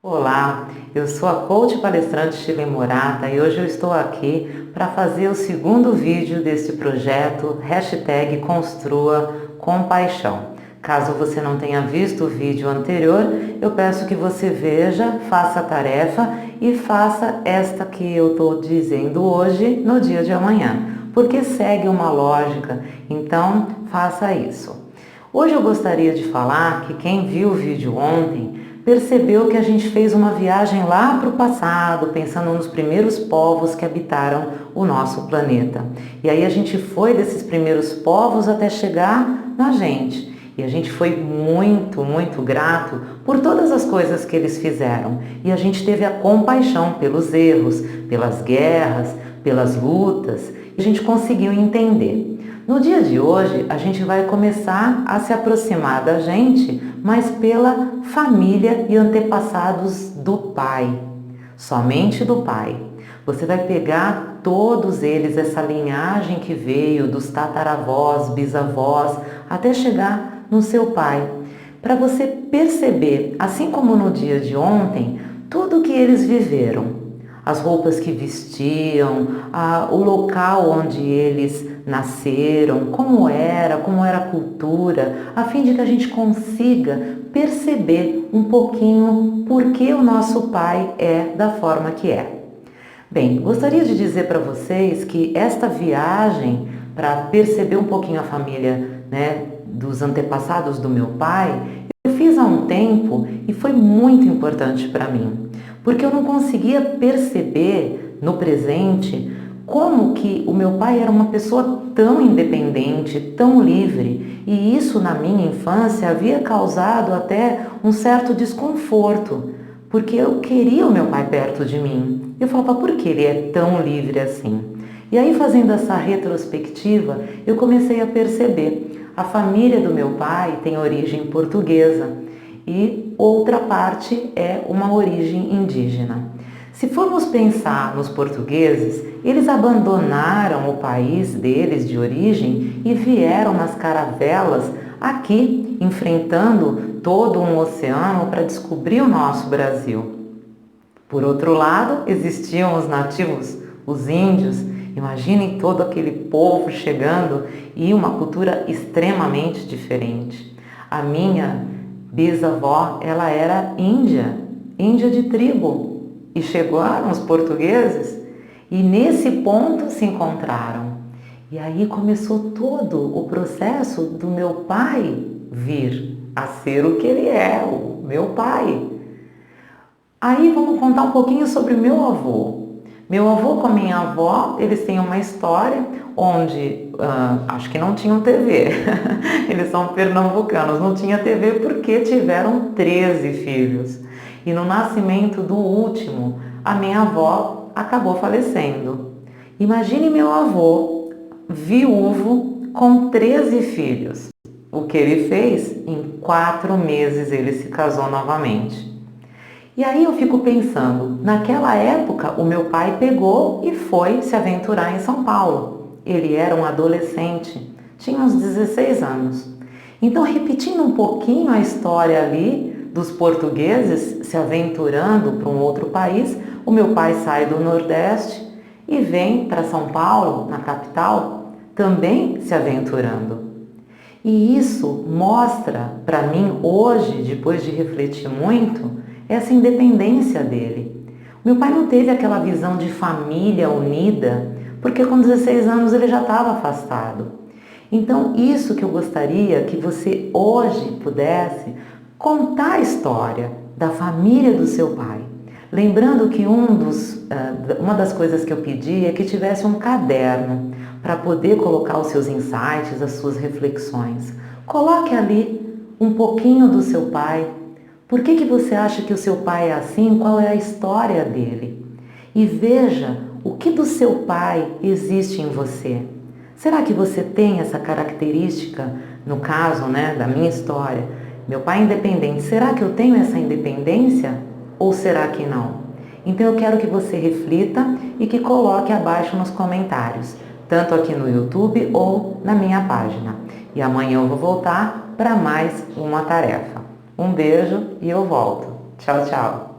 Olá, eu sou a coach palestrante Shirley Morata e hoje eu estou aqui para fazer o segundo vídeo deste projeto #Construa com Paixão. Caso você não tenha visto o vídeo anterior, eu peço que você veja, faça a tarefa e faça esta que eu estou dizendo hoje no dia de amanhã, porque segue uma lógica, então faça isso. Hoje eu gostaria de falar que quem viu o vídeo ontem percebeu que a gente fez uma viagem lá para o passado, pensando nos primeiros povos que habitaram o nosso planeta. E aí a gente foi desses primeiros povos até chegar na gente. E a gente foi muito, muito grato por todas as coisas que eles fizeram. E a gente teve a compaixão pelos erros, pelas guerras, pelas lutas. E a gente conseguiu entender. No dia de hoje, a gente vai começar a se aproximar da gente, mas pela família e antepassados do pai, somente do pai. Você vai pegar todos eles, essa linhagem que veio dos tataravós, bisavós, até chegar no seu pai, para você perceber, assim como no dia de ontem, tudo que eles viveram. As roupas que vestiam, o local onde eles nasceram, como era a cultura, a fim de que a gente consiga perceber um pouquinho por que o nosso pai é da forma que é. Bem, gostaria de dizer para vocês que esta viagem para perceber um pouquinho a família, dos antepassados do meu pai, eu fiz há um tempo e foi muito importante para mim, porque eu não conseguia perceber no presente como que o meu pai era uma pessoa tão independente, tão livre, e isso na minha infância havia causado até um certo desconforto, porque eu queria o meu pai perto de mim. Eu falava, por que ele é tão livre assim? E aí, fazendo essa retrospectiva, eu comecei a perceber, a família do meu pai tem origem portuguesa e outra parte é uma origem indígena. Se formos pensar nos portugueses, eles abandonaram o país deles de origem e vieram nas caravelas aqui, enfrentando todo um oceano para descobrir o nosso Brasil. Por outro lado, existiam os nativos, os índios. Imaginem todo aquele povo chegando e uma cultura extremamente diferente. A minha bisavó, ela era índia de tribo. E chegaram os portugueses e nesse ponto se encontraram. E aí começou todo o processo do meu pai vir a ser o que ele é, o meu pai. Aí vamos contar um pouquinho sobre o meu avô. Meu avô com a minha avó, eles têm uma história onde, acho que não tinham TV. Eles são pernambucanos, não tinha TV porque tiveram 13 filhos. E no nascimento do último, a minha avó acabou falecendo. Imagine meu avô, viúvo, com 13 filhos. O que ele fez? Em 4 meses ele se casou novamente. E aí eu fico pensando, naquela época o meu pai pegou e foi se aventurar em São Paulo. Ele era um adolescente, tinha uns 16 anos. Então, repetindo um pouquinho a história ali dos portugueses se aventurando para um outro país, o meu pai sai do Nordeste e vem para São Paulo, na capital, também se aventurando. E isso mostra para mim hoje, depois de refletir muito, essa independência dele. Meu pai não teve aquela visão de família unida, porque com 16 anos ele já estava afastado. Então, isso que eu gostaria que você hoje pudesse contar a história da família do seu pai. Lembrando que uma das coisas que eu pedi é que tivesse um caderno para poder colocar os seus insights, as suas reflexões. Coloque ali um pouquinho do seu pai. Por que você acha que o seu pai é assim? Qual é a história dele? E veja o que do seu pai existe em você. Será que você tem essa característica, no caso, da minha história? Meu pai é independente, será que eu tenho essa independência ou será que não? Então eu quero que você reflita e que coloque abaixo nos comentários, tanto aqui no YouTube ou na minha página. E amanhã eu vou voltar para mais uma tarefa. Um beijo e eu volto. Tchau, tchau!